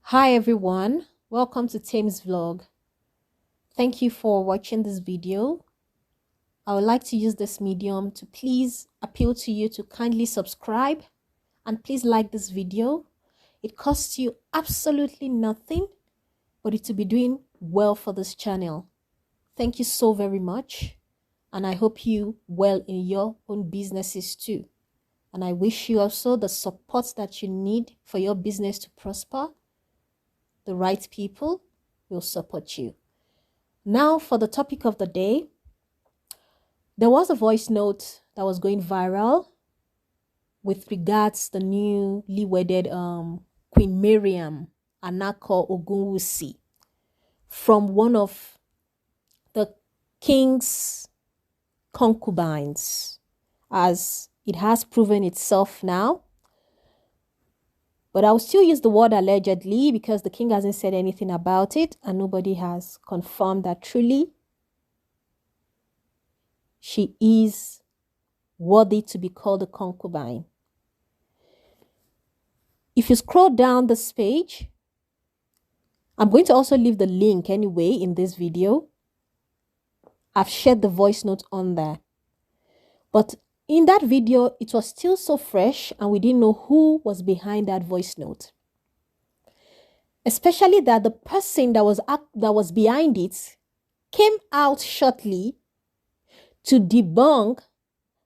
Hi everyone, welcome to Tame's vlog. Thank you for watching this video. I would like to use this medium to please appeal to you to kindly subscribe and please like this video. It costs you absolutely nothing, but it will be doing well for this channel. Thank you so very much, and I hope you well in your own businesses too. And I wish you also the support that you need for your business to prosper. The right people will support you. Now for the topic of the day. There was a voice note that was going viral with regards to the newly wedded Queen Mariam Anako Ogunwusi from one of the king's concubines, as it has proven itself now. But I'll still use the word allegedly because the king hasn't said anything about it and nobody has confirmed that truly she is worthy to be called a concubine. If you scroll down this page, I'm going to also leave the link anyway in this video. I've shared the voice note on there. But in that video, it was still so fresh and we didn't know who was behind that voice note. Especially that the person that was behind it came out shortly to debunk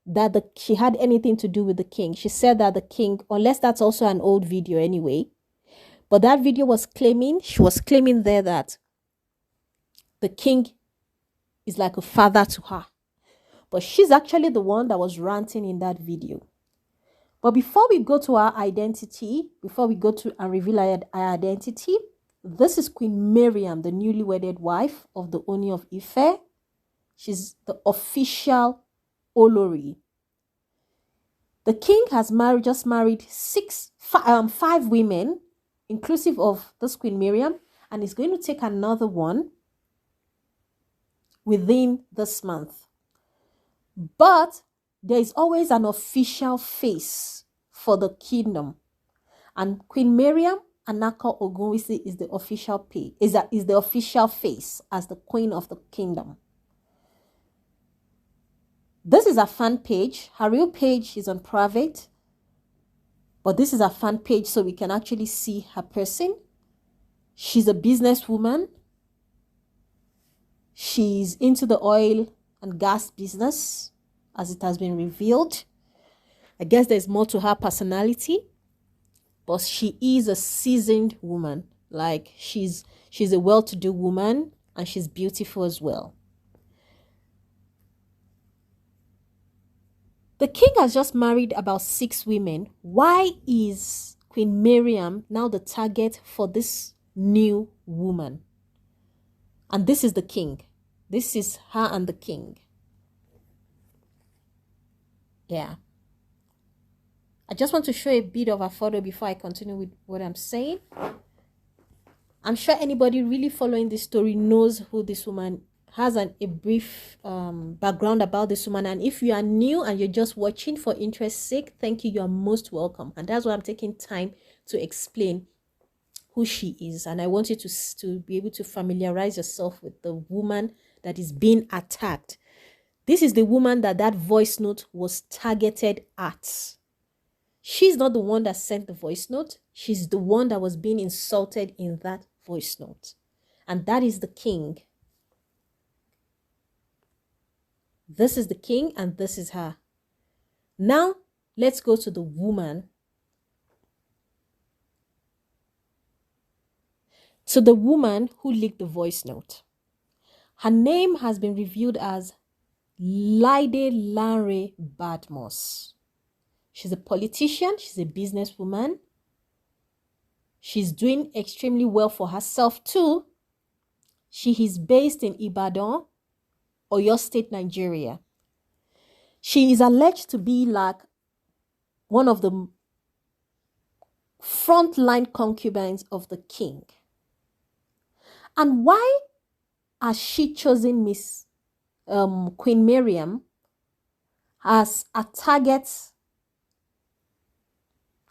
that she had anything to do with the king. She said that the king, unless that's also an old video anyway, but that video was claiming, she was claiming there that the king is like a father to her. But she's actually the one that was ranting in that video. But before we go to our identity, before we go to and reveal our identity, this is Queen Mariam, the newly wedded wife of the Ooni of Ife. She's the official Olori. The king has just married five women, inclusive of this Queen Mariam, and is going to take another one within this month. But there is always an official face for the kingdom, and Queen Mariam Anako Ogunwusi is the official face as the queen of the kingdom. This is a fan page. Her real page is on private, but this is a fan page so we can actually see her person. She's a businesswoman. She's into the oil and gas business, as it has been revealed. I guess there's more to her personality, but she is a seasoned woman. Like she's a well-to-do woman and she's beautiful as well. The king has just married about 6 women. Why is Queen Mariam now the target for this new woman? And this is the king. This is her and the king. Yeah. I just want to show a bit of a photo before I continue with what I'm saying. I'm sure anybody really following this story knows who this woman has a brief background about this woman. And if you are new and you're just watching for interest's sake, thank you. You are most welcome. And that's why I'm taking time to explain who she is. And I want you to be able to familiarize yourself with the woman that is being attacked. This is the woman that voice note was targeted at. She's not the one that sent the voice note. She's the one that was being insulted in that voice note. And that is the king. This is the king and this is her. Now, let's go to the woman. So the woman who leaked the voice note. Her name has been revealed as Laide Lanre Badmus. She's a politician. She's a businesswoman. She's doing extremely well for herself too. She is based in Ibadan, Oyo State, Nigeria. She is alleged to be like one of the frontline concubines of the king. And why has she chosen Queen Mariam as a target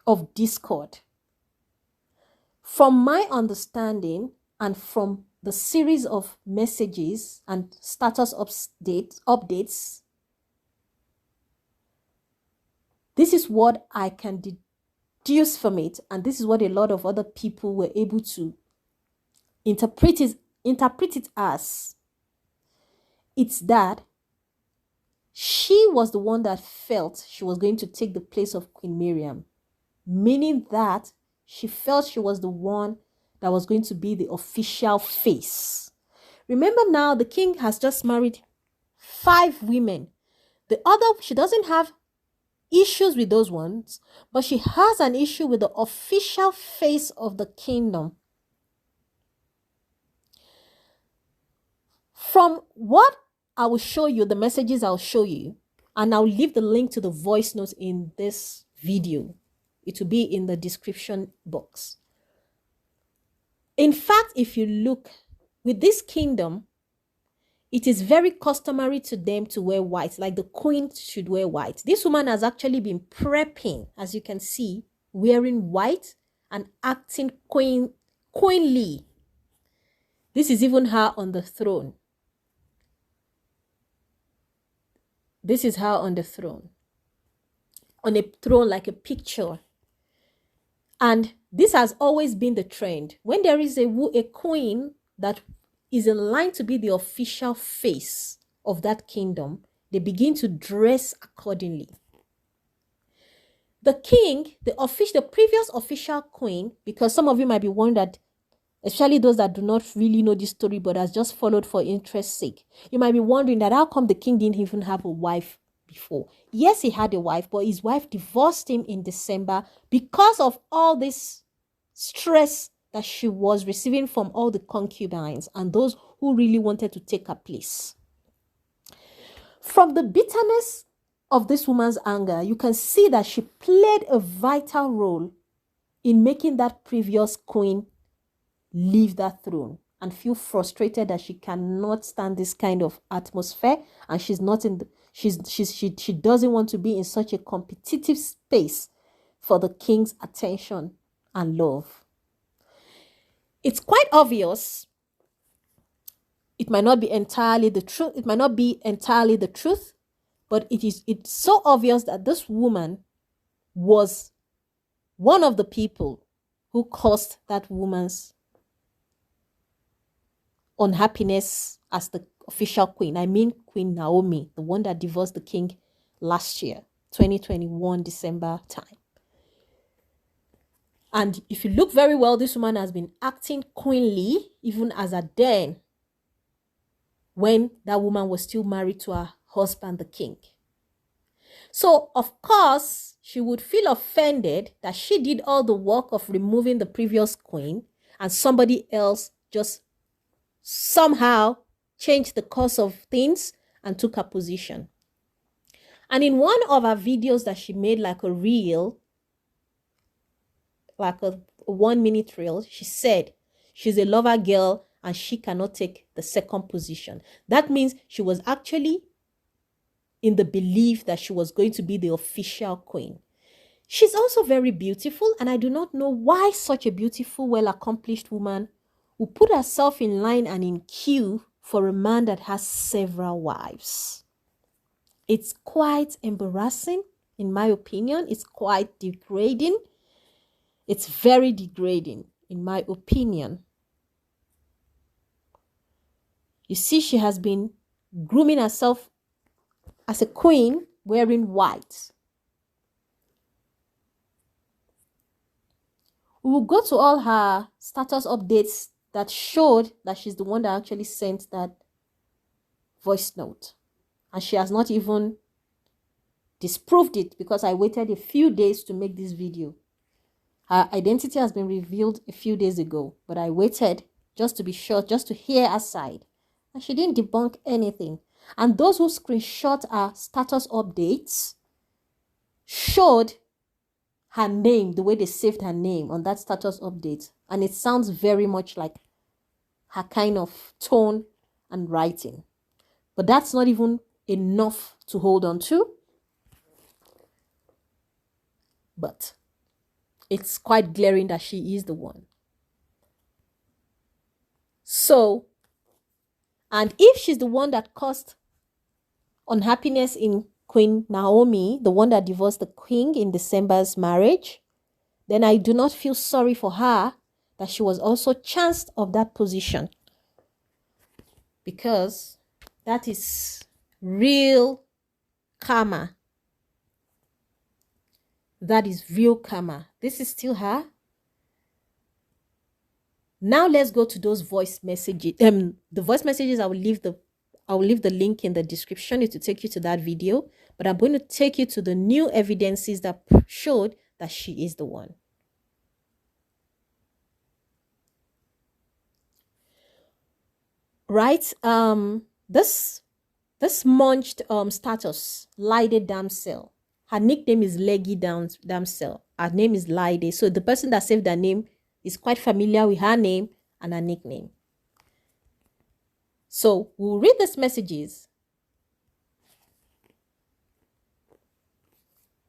of discord? From my understanding and from the series of messages and status updates, this is what I can deduce from it, and this is what a lot of other people were able to interpret it as. It's that she was the one that felt she was going to take the place of Queen Mariam, meaning that she felt she was the one that was going to be the official face. Remember now, the king has just married 5 women. The other, she doesn't have issues with those ones, but she has an issue with the official face of the kingdom. From what I will show you, the messages I'll show you, and I'll leave the link to the voice notes in this video. It will be in the description box. In fact, if you look with this kingdom, it is very customary to them to wear white, like the queen should wear white. This woman has actually been prepping, as you can see, wearing white and acting queenly. This is even her on the throne. This is her on the throne. On a throne like a picture. And this has always been the trend. When there is a queen that is in line to be the official face of that kingdom, they begin to dress accordingly. The king, the previous official queen, because some of you might be wondering, especially those that do not really know this story but has just followed for interest's sake, you might be wondering that how come the king didn't even have a wife before? Yes, he had a wife, but his wife divorced him in December because of all this stress that she was receiving from all the concubines and those who really wanted to take her place. From the bitterness of this woman's anger, you can see that she played a vital role in making that previous queen leave that throne and feel frustrated that she cannot stand this kind of atmosphere, and she's not in the, she doesn't want to be in such a competitive space for the king's attention and love. It's quite obvious. It might not be entirely the truth. It might not be entirely the truth, but it's so obvious that this woman was one of the people who caused that woman's unhappiness as the official queen. I mean Queen Naomi, the one that divorced the king last year, 2021 December time. And if you look very well, this woman has been acting queenly even as a then, when that woman was still married to her husband, the king. So, of course, she would feel offended that she did all the work of removing the previous queen and somebody else just somehow changed the course of things and took her position. And in one of her videos that she made, like a reel, like a 1-minute reel, she said she's a lover girl and she cannot take the second position. That means she was actually in the belief that she was going to be the official queen. She's also very beautiful, and I do not know why such a beautiful, well-accomplished woman will put herself in line and in queue for a man that has several wives. It's quite embarrassing, in my opinion. It's quite degrading. It's very degrading, in my opinion. You see, she has been grooming herself as a queen wearing white. We will go to all her status updates that showed that she's the one that actually sent that voice note. And she has not even disproved it, because I waited a few days to make this video. Her identity has been revealed a few days ago, but I waited just to be sure, just to hear her side. And she didn't debunk anything. And those who screenshot her status updates showed her name, the way they saved her name on that status update. And it sounds very much like her kind of tone and writing. But that's not even enough to hold on to. But it's quite glaring that she is the one. So, and if she's the one that caused unhappiness in Queen Naomi, the one that divorced the king in December's marriage, then I do not feel sorry for her that she was also chanced of that position, because that is real karma. That is real karma. This is still her. Now let's go to those voice messages. The voice messages, I will leave the link in the description to take you to that video. But I'm going to take you to the new evidences that showed that she is the one. Right? This munched status, Laide Damsel. Her nickname is Leggy Damsel. Her name is Laide. So the person that saved her name is quite familiar with her name and her nickname. So we'll read these messages.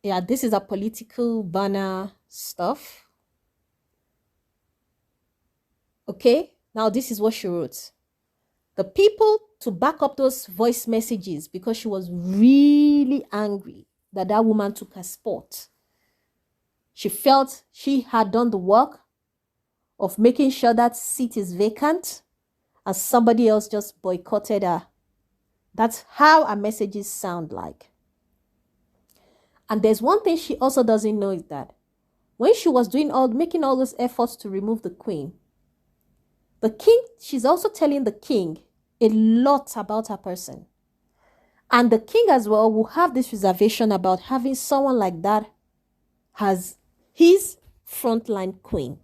Yeah, this is a political banner stuff. Okay, now this is what she wrote. The people to back up those voice messages, because she was really angry that that woman took her spot. She felt she had done the work of making sure that seat is vacant and somebody else just boycotted her. That's how her messages sound like. And there's one thing she also doesn't know, is that when she was making all those efforts to remove the queen, the king, she's also telling the king a lot about her person. And the king as well will have this reservation about having someone like that as his frontline queen.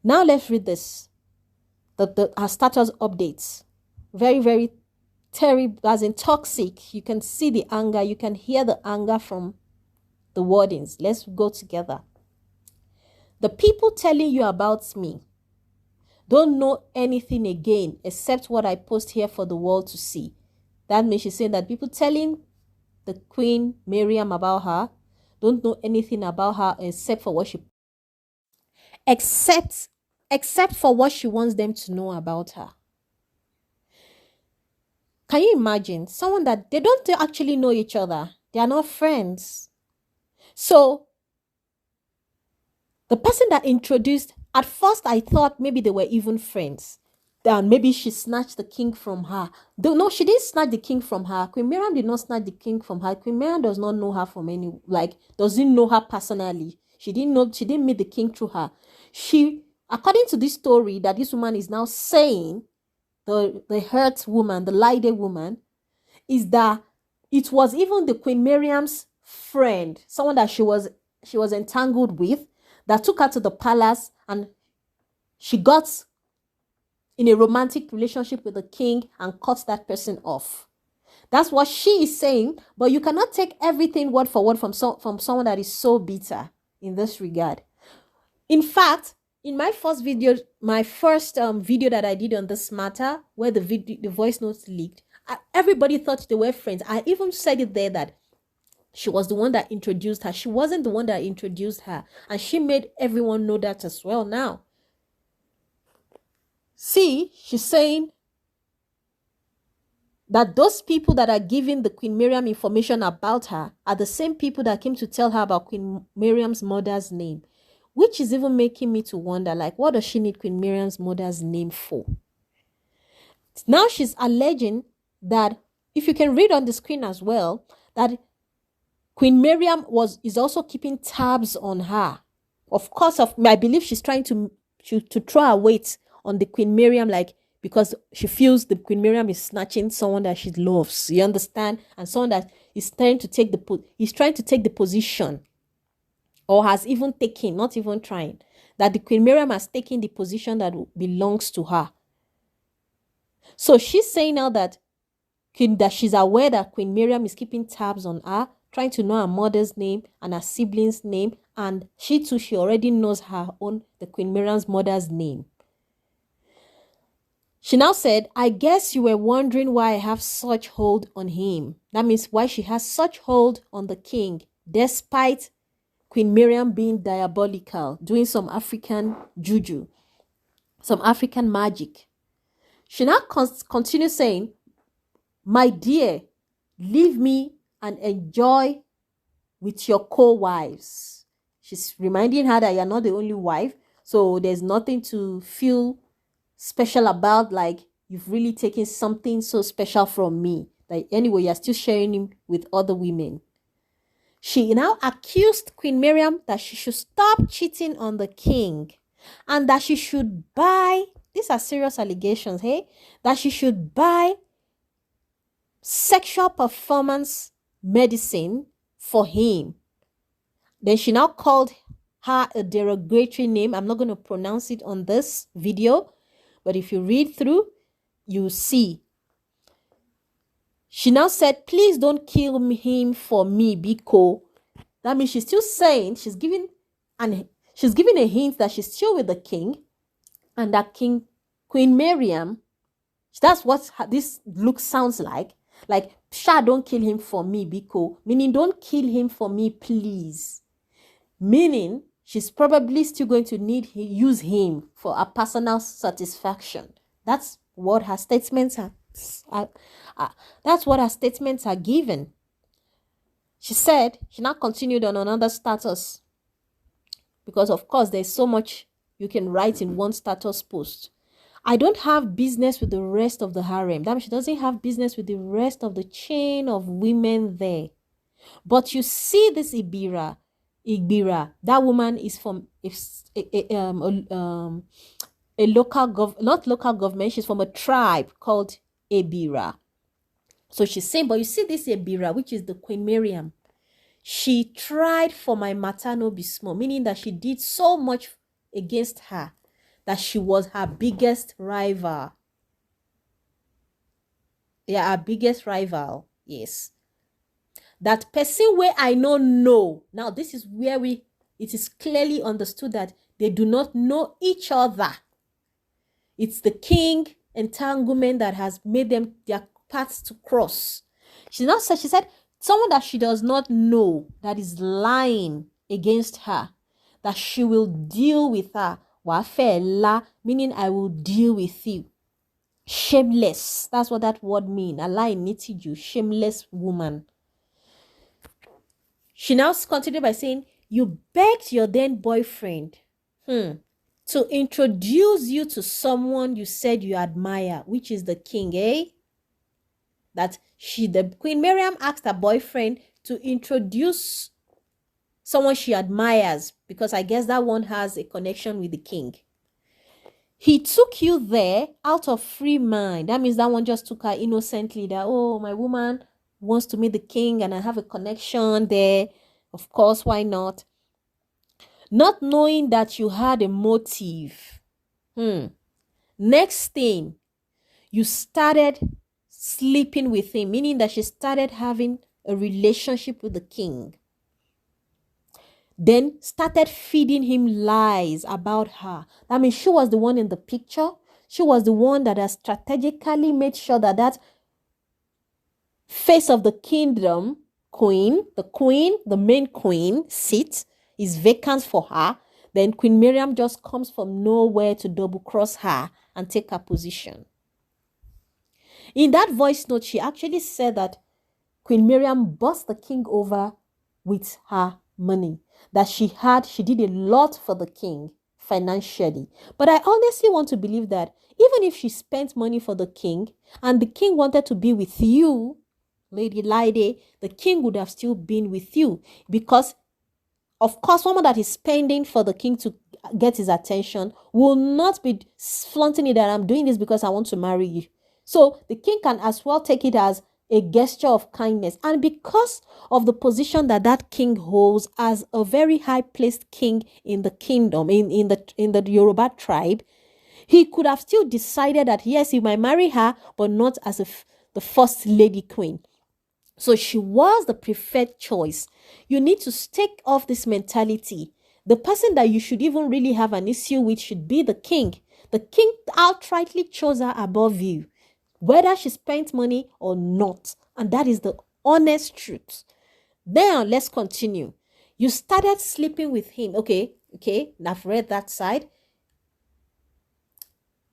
Now let's read this. Her status updates. Very, very terrible, as in toxic. You can see the anger. You can hear the anger from the wordings. Let's go together. The people telling you about me don't know anything again except what I post here for the world to see. That means she's saying that people telling the Queen Mariam about her don't know anything about her except for what she except for what she wants them to know about her. Can you imagine someone that they don't actually know each other? They are not friends. So the person that introduced, at first I thought maybe they were even friends. Then maybe she snatched the king from her. No, she didn't snatch the king from her. Queen Mariam did not snatch the king from her. Queen Mariam does not know her from any, doesn't know her personally. She didn't meet the king through her. According to this story that this woman is now saying, the hurt woman, the Laide woman, is that it was even the Queen Mariam's friend, someone that she was entangled with, that took her to the palace, and she got in a romantic relationship with the king and cut that person off. That's what she is saying, but you cannot take everything word for word from someone that is so bitter in this regard. In fact, in my first video that I did on this matter, where the voice notes leaked, everybody thought they were friends. I even said it there that she was the one that introduced her. She wasn't the one that introduced her. And she made everyone know that as well now. See, she's saying that those people that are giving the Queen Mariam information about her are the same people that came to tell her about Queen Mariam's mother's name, which is even making me to wonder, what does she need Queen Mariam's mother's name for? Now she's alleging that, if you can read on the screen as well, that Queen Mariam is also keeping tabs on her. Of course, I believe she's trying to throw her weight on the Queen Mariam, because she feels the Queen Mariam is snatching someone that she loves. You understand? And someone that is trying to take the position, or has even taken, not even trying, that the Queen Mariam has taken the position that belongs to her. So she's saying now that she's aware that Queen Mariam is keeping tabs on her, trying to know her mother's name and her siblings' name, and she already knows the Queen Mariam's mother's name. She now said, I guess you were wondering why I have such hold on him. That means why she has such hold on the king, despite Queen Mariam being diabolical, doing some African juju. some African magic. She now continues saying, my dear, leave me and enjoy with your co-wives. She's reminding her that you're not the only wife, so there's nothing to feel special about, like you've really taken something so special from me. Like anyway, you're still sharing him with other women. She now accused Queen Mariam that she should stop cheating on the king and that she should buy, these are serious allegations, hey, that she should buy sexual performance medicine for him. Then she now called her a derogatory name. I'm not going to pronounce it on this video, but if you read through, you see. She now said, please don't kill him for me, Biko. That means she's still saying, she's giving a hint that she's still with the king, and that Queen Mariam, that's what this look sounds like. Like, Sha, don't kill him for me, Biko. Meaning, don't kill him for me, please. Meaning, she's probably still going to use him for a personal satisfaction. That's what her statements are. That's what her statements are given. She said, she now continued on another status. Because, of course, there's so much you can write in one status post. I don't have business with the rest of the harem. That means she doesn't have business with the rest of the chain of women there. But you see this Igbira, that woman is from a local not local government. She's from a tribe called Ebira. So she's saying, but you see this Ebira, which is the Queen Mariam, she tried for my maternal bismo, meaning that she did so much against her that she was her biggest rival. Yeah, her biggest rival. Yes. That person where I know. Now, this is where it is clearly understood that they do not know each other. It's the king entanglement that has made them their paths to cross. She said, someone that she does not know that is lying against her, that she will deal with her. Wafela, meaning I will deal with you. Shameless. That's what that word means. Allah knitted you. Shameless woman. She now continued by saying, you begged your then boyfriend to introduce you to someone you said you admire, which is the king, eh? That the Queen Mariam asked her boyfriend to introduce someone she admires, because I guess that one has a connection with the king. He took you there out of free mind. That means that one just took her innocently, that, oh, my woman wants to meet the king and I have a connection there. Of course, why not? Not knowing that you had a motive. Next thing, you started sleeping with him, meaning that she started having a relationship with the king. Then started feeding him lies about her. That means she was the one in the picture. She was the one that has strategically made sure that that face of the kingdom, the main queen seat is vacant for her. Then Queen Mariam just comes from nowhere to double cross her and take her position. In that voice note, she actually said that Queen Mariam bossed the king over with her money. That she did a lot for the king financially. But I honestly want to believe that even if she spent money for the king and the king wanted to be with you, Lady Laide, the king would have still been with you. Because, of course, someone that is spending for the king to get his attention will not be flaunting it that I'm doing this because I want to marry you. So the king can as well take it as a gesture of kindness. And because of the position that that king holds as a very high-placed king in the kingdom, in the Yoruba tribe, he could have still decided that, yes, he might marry her, but not as the first lady queen. So she was the preferred choice. You need to stake off this mentality. The person that you should even really have an issue with should be the king. The king outrightly chose her above you, whether she spent money or not. And that is the honest truth. Now, let's continue. You started sleeping with him. Okay, I've read that side.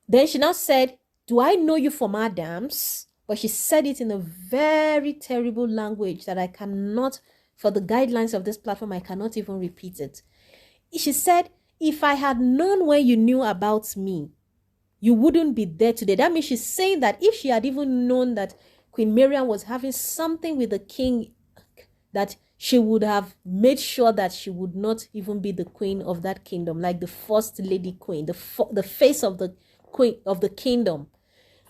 Then she now said, do I know you from Adams? But she said it in a very terrible language that I cannot, for the guidelines of this platform, I cannot even repeat it. She said, if I had known when you knew about me, you wouldn't be there today. That means she's saying that if she had even known that Queen Mariam was having something with the king, that she would have made sure that she would not even be the queen of that kingdom, like the first lady queen, the face of the queen of the kingdom.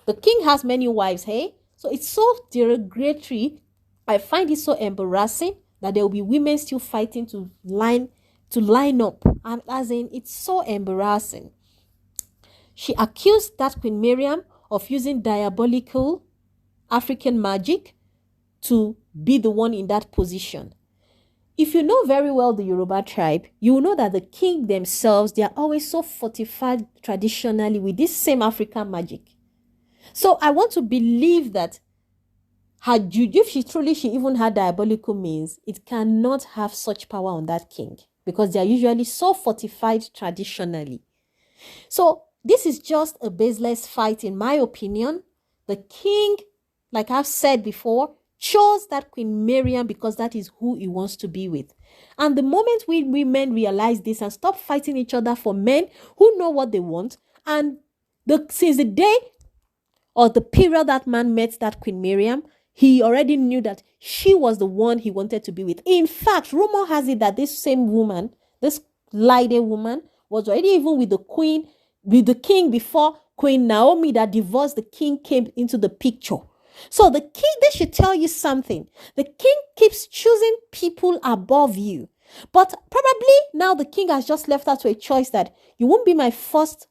The king has many wives, hey? So it's so derogatory. I find it so embarrassing that there will be women still fighting to line up. And as in, it's so embarrassing. She accused that Queen Mariam of using diabolical African magic to be the one in that position. If you know very well the Yoruba tribe, you will know that the king themselves, they are always so fortified traditionally with this same African magic. So I want to believe that if she even had diabolical means, it cannot have such power on that king because they are usually so fortified traditionally. So this is just a baseless fight, in my opinion. The king, like I've said before, chose that Queen Mariam because that is who he wants to be with. And the moment we women realize this and stop fighting each other for men who know what they want, and since the day or the period that man met that Queen Mariam, he already knew that she was the one he wanted to be with. In fact, rumor has it that this same woman, this Laide woman, was already even with the king before Queen Naomi that divorced the king came into the picture. So the king, they should tell you something. The king keeps choosing people above you. But probably now the king has just left her to a choice that you won't be my first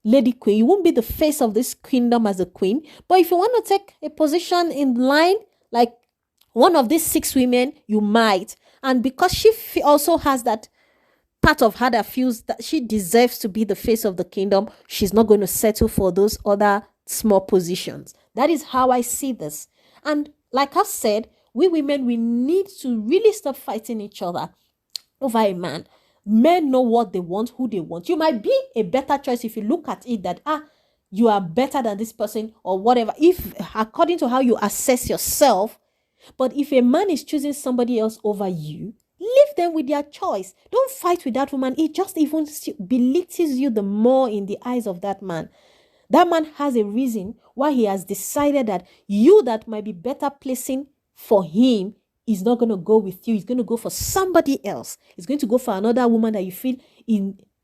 lady queen. You won't be the face of this kingdom as a queen. But if you want to take a position in line, like one of these 6 women, you might. And because she also has that part of her that feels that she deserves to be the face of the kingdom, she's not going to settle for those other small positions. That is how I see this. And like I've said, we women, we need to really stop fighting each other over a man. Men know what they want, who they want. You might be a better choice if you look at it that, you are better than this person or whatever, if according to how you assess yourself. But if a man is choosing somebody else over you, leave them with their choice. Don't fight with that woman. It just even belittles you the more in the eyes of that man. That man has a reason why he has decided that you that might be better placing for him is not going to go with you. He's going to go for somebody else. He's going to go for another woman that you feel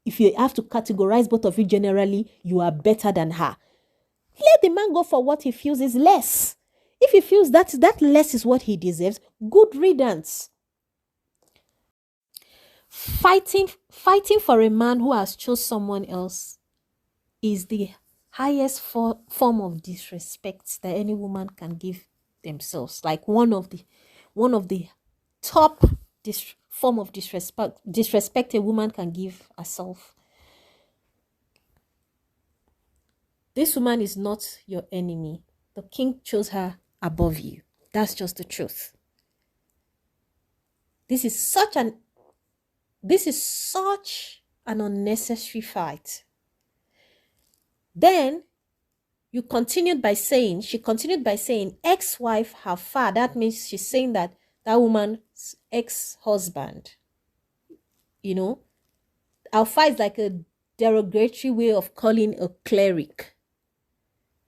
if you have to categorize both of you generally, you are better than her. Let the man go for what he feels is less. If he feels that less is what he deserves, good riddance. Fighting for a man who has chose someone else is the highest form of disrespect that any woman can give themselves. Like one of the top form of disrespect a woman can give herself. This woman is not your enemy. The king chose her above you. That's just the truth. This is such an unnecessary fight. Then she continued by saying, ex-wife, her father. That means she's saying that woman's ex-husband. Alpha is like a derogatory way of calling a cleric.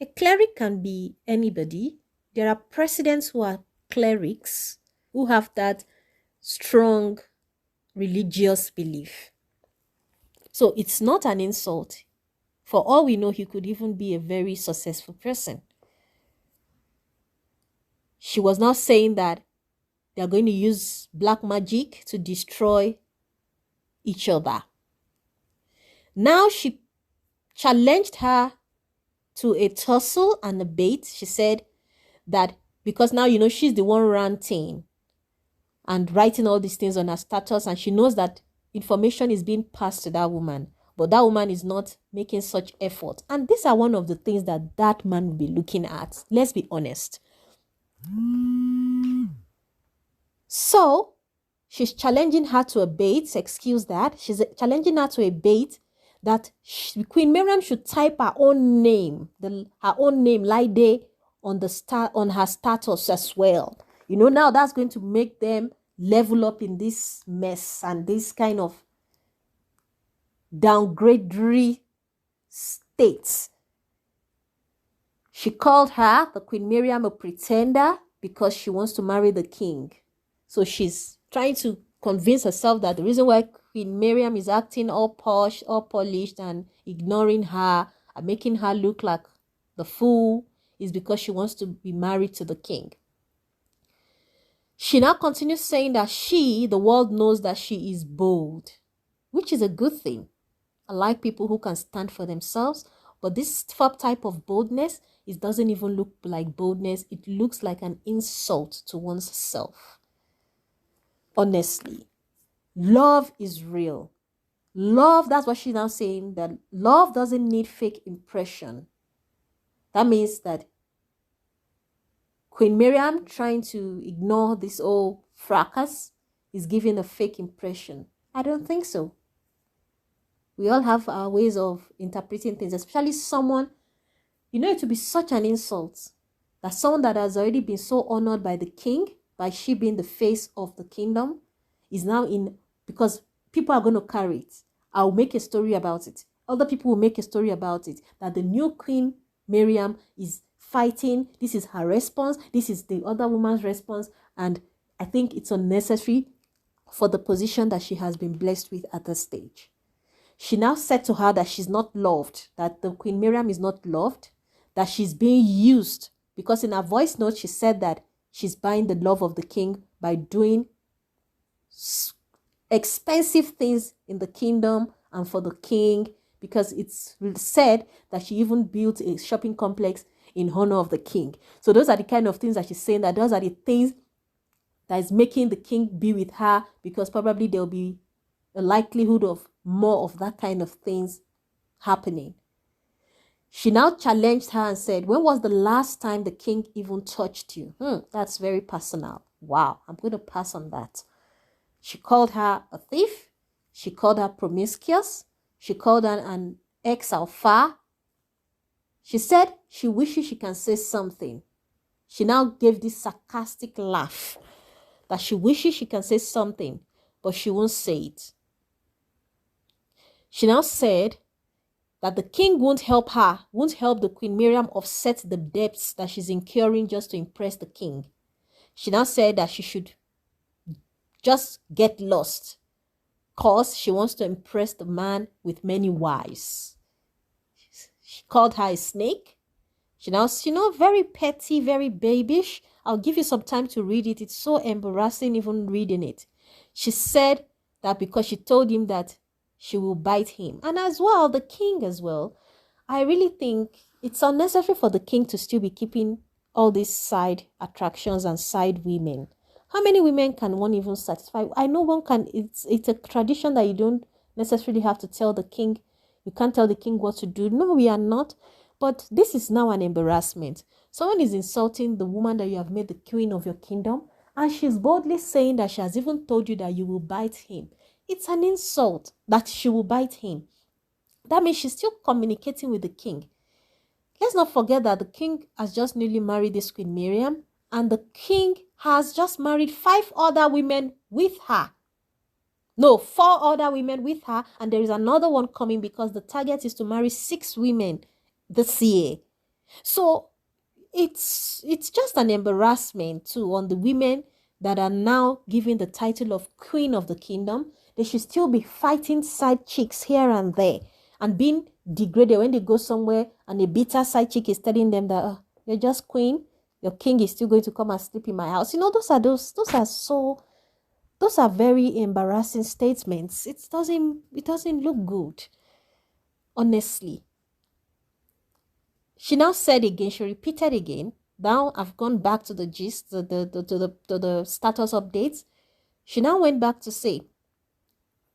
A cleric can be anybody. There are presidents who are clerics who have that strong religious belief. So it's not an insult. For all we know, he could even be a very successful person. She was now saying that they are going to use black magic to destroy each other. Now she challenged her to a tussle and a debate. She said that because now, she's the one ranting and writing all these things on her status, and she knows that information is being passed to that woman, but that woman is not making such effort. And these are one of the things that man will be looking at. Let's be honest. So she's challenging her to a debate. Excuse that. She's challenging her to a debate that Queen Mariam should type her own name, her own name, Laide, on her status as well. You know, now that's going to make them level up in this mess and this kind of downgradery state. She called her, the Queen Mariam, a pretender because she wants to marry the king. So she's trying to convince herself that the reason why Queen Mariam is acting all posh, all polished, and ignoring her and making her look like the fool is because she wants to be married to the king. She now continues saying that the world knows that she is bold, which is a good thing. I like people who can stand for themselves, but this type of boldness, it doesn't even look like boldness. It looks like an insult to one's self. Honestly, love is real. Love, that's what she's now saying, that love doesn't need fake impression. That means that Queen Mariam, trying to ignore this old fracas, is giving a fake impression. I don't think so. We all have our ways of interpreting things, especially someone, you know, it would be such an insult that someone that has already been so honored by the king, by she being the face of the kingdom, is now in, because people are going to carry it. I'll make a story about it. Other people will make a story about it, that the new Queen Mariam is fighting. This is her response. This is the other woman's response. And I think it's unnecessary for the position that she has been blessed with at this stage. She now said to her that she's not loved, that the Queen Mariam is not loved, that she's being used, because in her voice note, she said that she's buying the love of the king by doing expensive things in the kingdom and for the king, because it's said that she even built a shopping complex in honor of the king. So those are the kind of things that she's saying, that those are the things that is making the king be with her, because probably there'll be a likelihood of more of that kind of things happening. She now challenged her and said, when was the last time the king even touched you? That's very personal. Wow, I'm going to pass on that. She called her a thief. She called her promiscuous. She called her an ex-alpha. She said she wishes she can say something. She now gave this sarcastic laugh that she wishes she can say something, but she won't say it. She now said that the king won't help her, won't help the Queen Mariam offset the debts that she's incurring just to impress the king. She now said that she should just get lost because she wants to impress the man with many wives. She called her a snake. She now, very petty, very babyish. I'll give you some time to read it. It's so embarrassing even reading it. She said that because she told him that she will bite him. And as well, the king as well. I really think it's unnecessary for the king to still be keeping all these side attractions and side women. How many women can one even satisfy? I know one can. It's a tradition that you don't necessarily have to tell the king. You can't tell the king what to do. No, we are not. But this is now an embarrassment. Someone is insulting the woman that you have made the queen of your kingdom, and she's boldly saying that she has even told you that you will bite him. It's an insult that she will bite him. That means she's still communicating with the king. Let's not forget that the king has just newly married this Queen Mariam, and the king has just married 5 other women with her. No, 4 other women with her, and there is another one coming because the target is to marry 6 women this year. So it's just an embarrassment too on the women that are now given the title of Queen of the Kingdom. They should still be fighting side chicks here and there and being degraded when they go somewhere and a bitter side chick is telling them that you're just queen, your king is still going to come and sleep in my house. Those are very embarrassing statements. It doesn't look good, honestly. She now said again, she repeated again. Now I've gone back to the gist, to the status updates. She now went back to say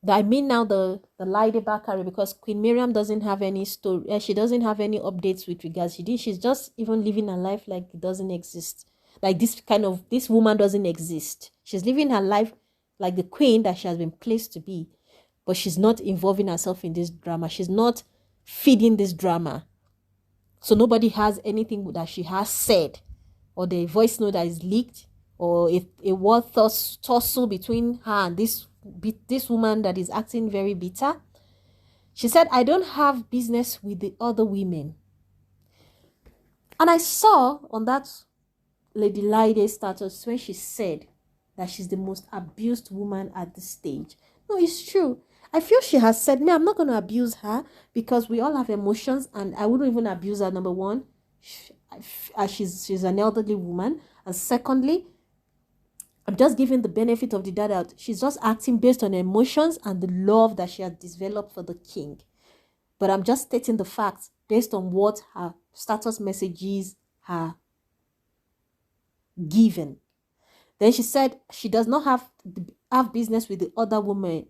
that, I mean now the Laide Bakare, because Queen Mariam doesn't have any story. She doesn't have any updates with regards. She's just even living her life like it doesn't exist. Like this woman doesn't exist. She's living her life like the queen that she has been placed to be. but she's not involving herself in this drama. She's not feeding this drama. So nobody has anything that she has said, or the voice note that is leaked, or a word tussle between her and this woman that is acting very bitter. She said, I don't have business with the other women. And I saw on that Lady Laide status when she said that she's the most abused woman at this stage. No, it's true. I feel she has said, me, I'm not going to abuse her because we all have emotions and I wouldn't even abuse her, number one. She's an elderly woman. And secondly, I'm just giving the benefit of the doubt that she's just acting based on emotions and the love that she has developed for the king. But I'm just stating the facts based on what her status messages are given. Then she said she does not have business with the other women.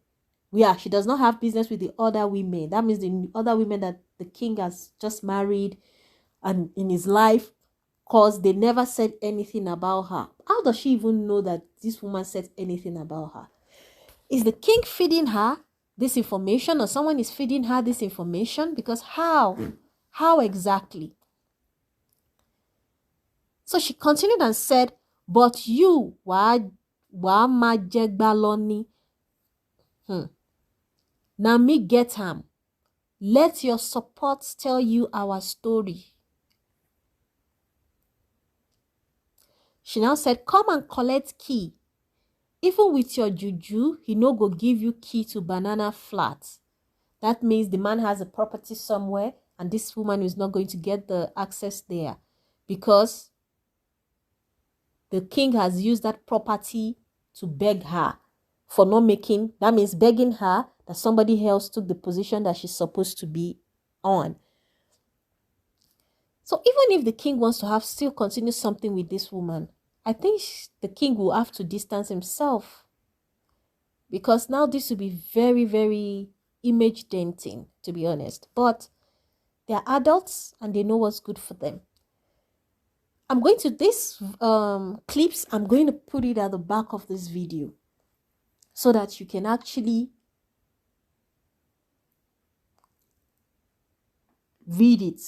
She does not have business with the other women. That means the other women that the king has just married and in his life, because they never said anything about her. How does she even know that this woman said anything about her? Is the king feeding her this information, or someone is feeding her this information? Because how? How exactly? So she continued and said, but you, wa majegbaloni. Now me get ham. Let your support tell you our story. She now said, come and collect key. Even with your juju, he no go give you key to banana flat. That means the man has a property somewhere and this woman is not going to get the access there because the king has used that property to beg her for not making, that means begging her that somebody else took the position that she's supposed to be on. So even if the king wants to still continue something with this woman, I think the king will have to distance himself because now this will be very, very image denting, to be honest. But they're adults and they know what's good for them. I'm going to this clips, I'm going to put it at the back of this video so that you can actually read it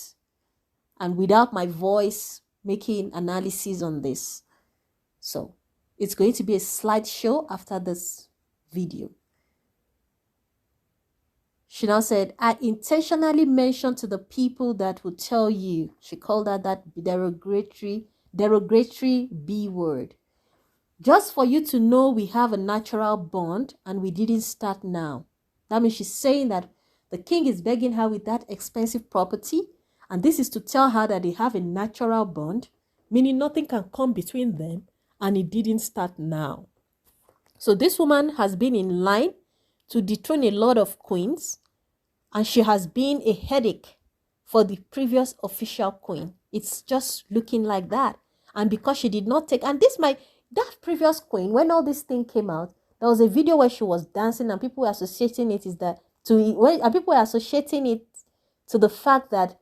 and without my voice making analysis on this. So it's going to be a slideshow after this video. She now said, I intentionally mentioned to the people that will tell you. She called her that derogatory B word. Just for you to know we have a natural bond and we didn't start now. That means she's saying that the king is begging her with that expensive property. And this is to tell her that they have a natural bond, meaning nothing can come between them. And it didn't start now. So this woman has been in line to dethrone a lot of queens. And she has been a headache for the previous official queen. It's just looking like that. And because she did not take, and that previous queen, when all this thing came out, there was a video where she was dancing and people were associating it people were associating it to the fact that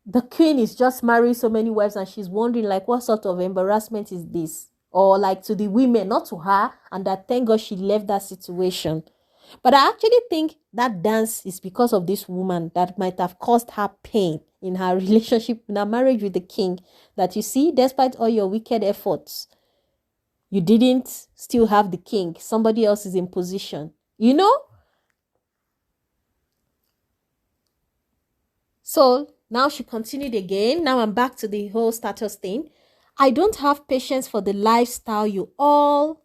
the queen is just marrying so many wives and she's wondering like, what sort of embarrassment is this? Or like to the women, not to her, and that thank God she left that situation. But I actually think that dance is because of this woman that might have caused her pain in her relationship, in her marriage with the king. That you see, despite all your wicked efforts, you didn't still have the king. Somebody else is in position, you know? So now she continued again. Now I'm back to the whole status thing. I don't have patience for the lifestyle you all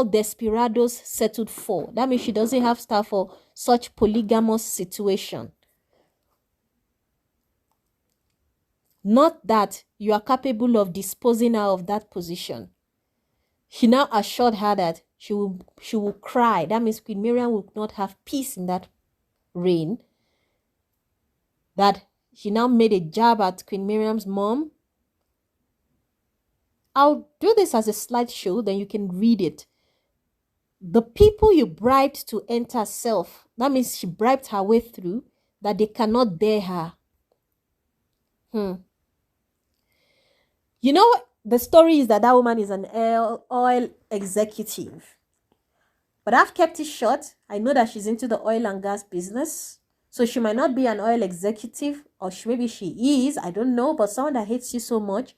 desperados settled for. That means she doesn't have style for such polygamous situation. Not that you are capable of disposing her of that position. She now assured her that she will cry. That means Queen Mariam will not have peace in that reign. That she now made a jab at Queen Mariam's mom. I'll do this as a slideshow, then you can read it. The people you bribed to enter self, that means she bribed her way through, that they cannot dare her. You know, the story is that woman is an oil executive. But I've kept it short. I know that she's into the oil and gas business. So she might not be an oil executive, or maybe she is, I don't know. But someone that hates you so much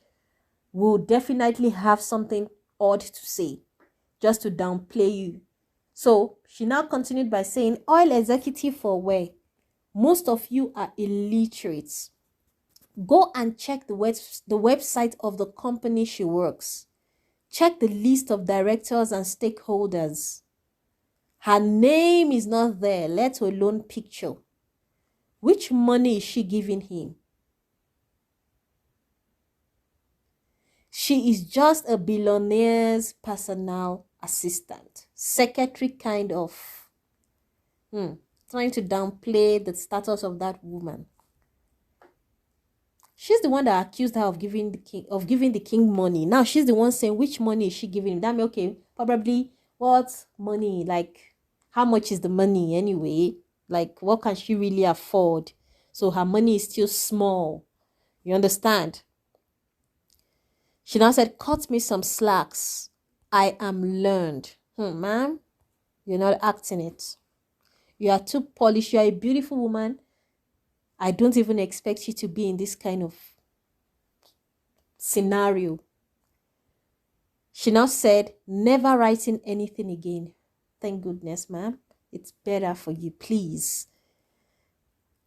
will definitely have something odd to say just to downplay you. So she now continued by saying, oil executive for where? Most of you are illiterate. Go and check the website of the company she works. Check the list of directors and stakeholders. Her name is not there, let alone picture. Which money is she giving him? She is just a billionaire's personal assistant, secretary kind of. Trying to downplay the status of that woman. She's the one that accused her of giving the king money. Now she's the one saying which money is she giving him. That means, okay, probably what money? Like, how much is the money anyway? Like, what can she really afford? So her money is still small. You understand? She now said, cut me some slacks. I am learned. Ma'am, you're not acting it. You are too polished. You are a beautiful woman. I don't even expect you to be in this kind of scenario. She now said, never writing anything again. Thank goodness, ma'am. It's better for you, please.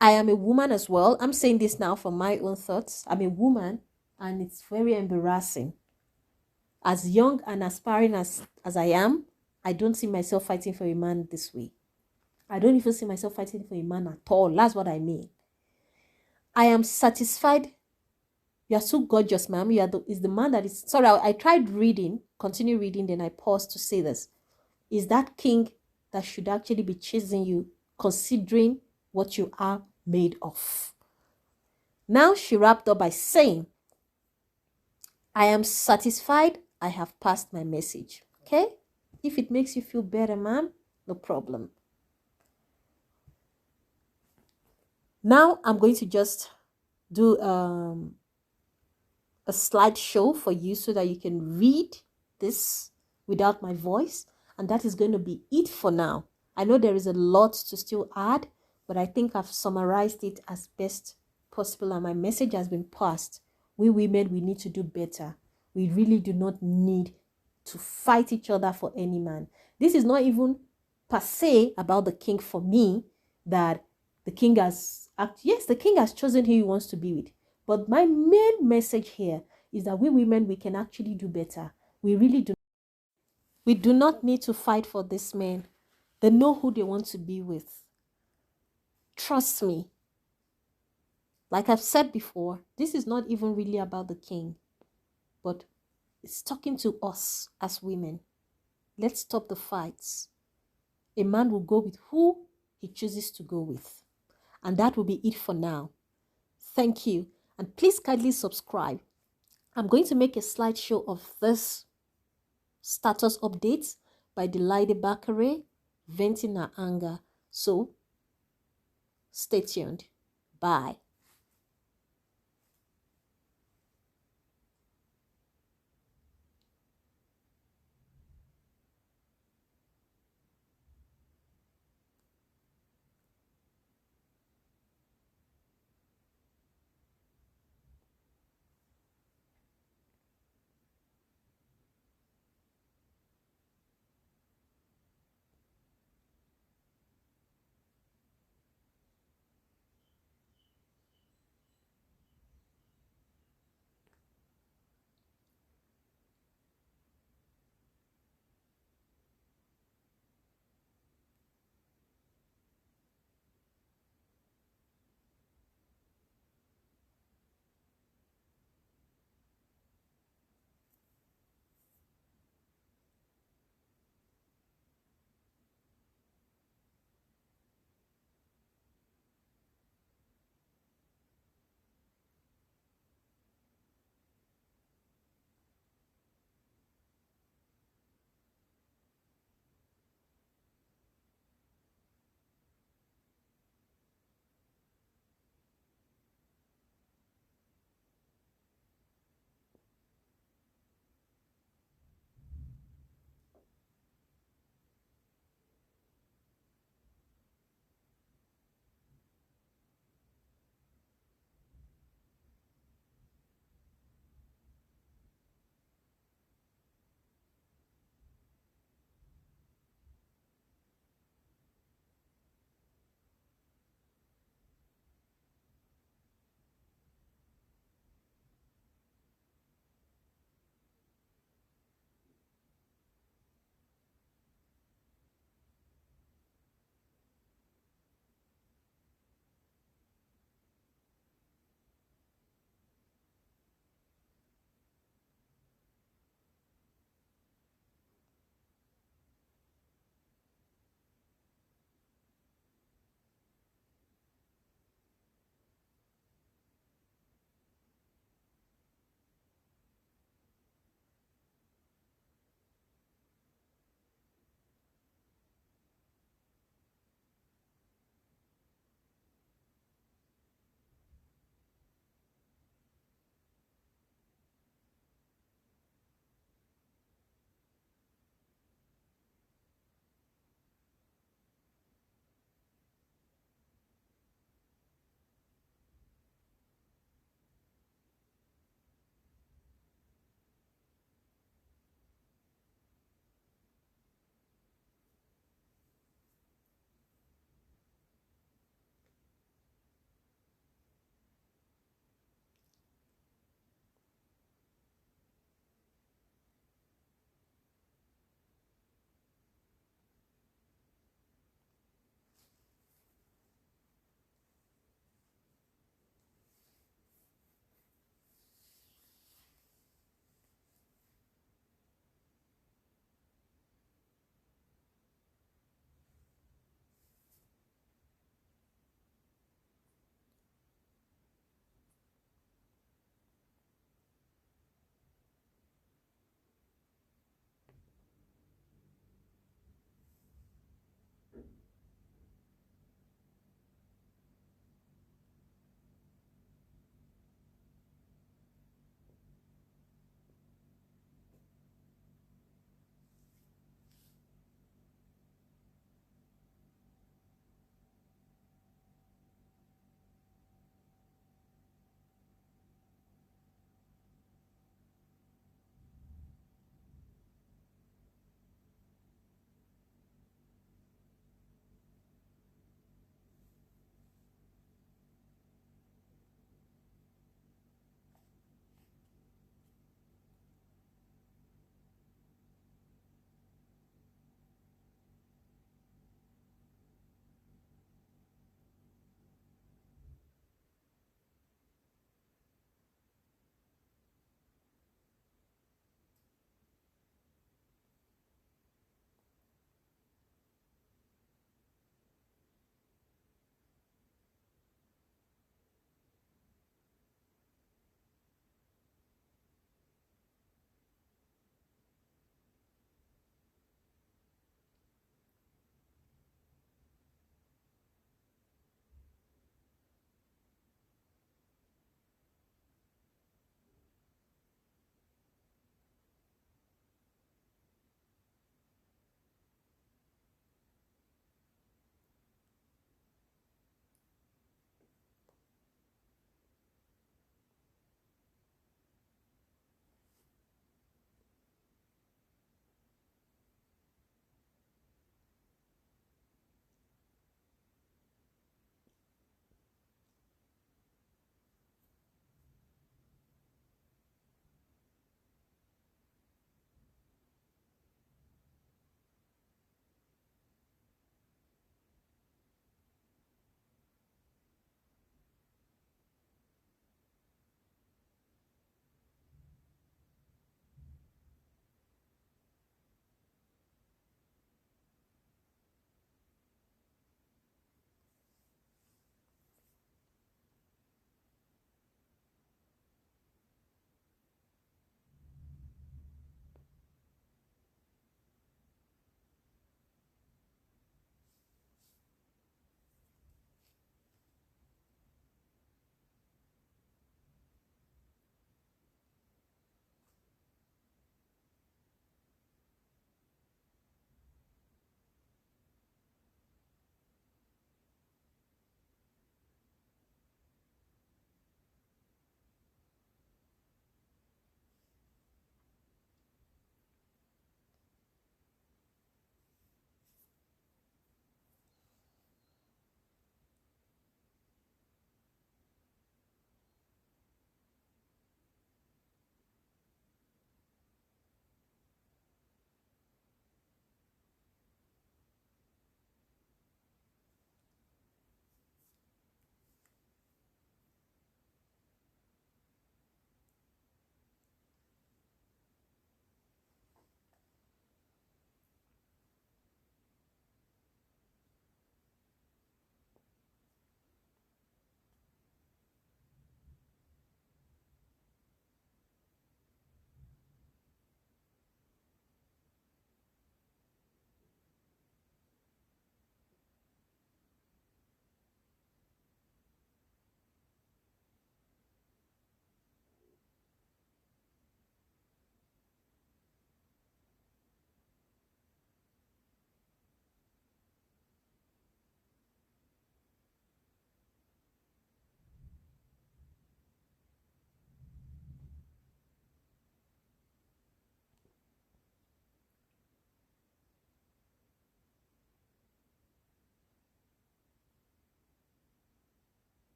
I am a woman as well. I'm saying this now from my own thoughts. I'm a woman, and it's very embarrassing. As young and aspiring as I am, I don't see myself fighting for a man this way. I don't even see myself fighting for a man at all. That's what I mean. I am satisfied. You are so gorgeous, ma'am. Is the man that is... Sorry, I tried reading, continue reading, then I paused to say this. Is that king that should actually be chasing you, considering what you are made of. Now she wrapped up by saying, I am satisfied. I have passed my message. Okay? If it makes you feel better, ma'am, no problem. Now I'm going to just do a slideshow for you so that you can read this without my voice. And that is going to be it for now. I know there is a lot to still add, but I think I've summarized it as best possible and my message has been passed. We women, we need to do better. We really do not need to fight each other for any man. This is not even per se about the king for me, that the king has, yes, the king has chosen who he wants to be with. But my main message here is that we women, we can actually do better. We really do. We do not need to fight for this man. They know who they want to be with. Trust me. Like I've said before, this is not even really about the king, but it's talking to us as women. Let's stop the fights. A man will go with who he chooses to go with. And that will be it for now. Thank you. And please kindly subscribe. I'm going to make a slideshow of this status updates by Adeyeye Bakare, venting her anger. So, stay tuned. Bye.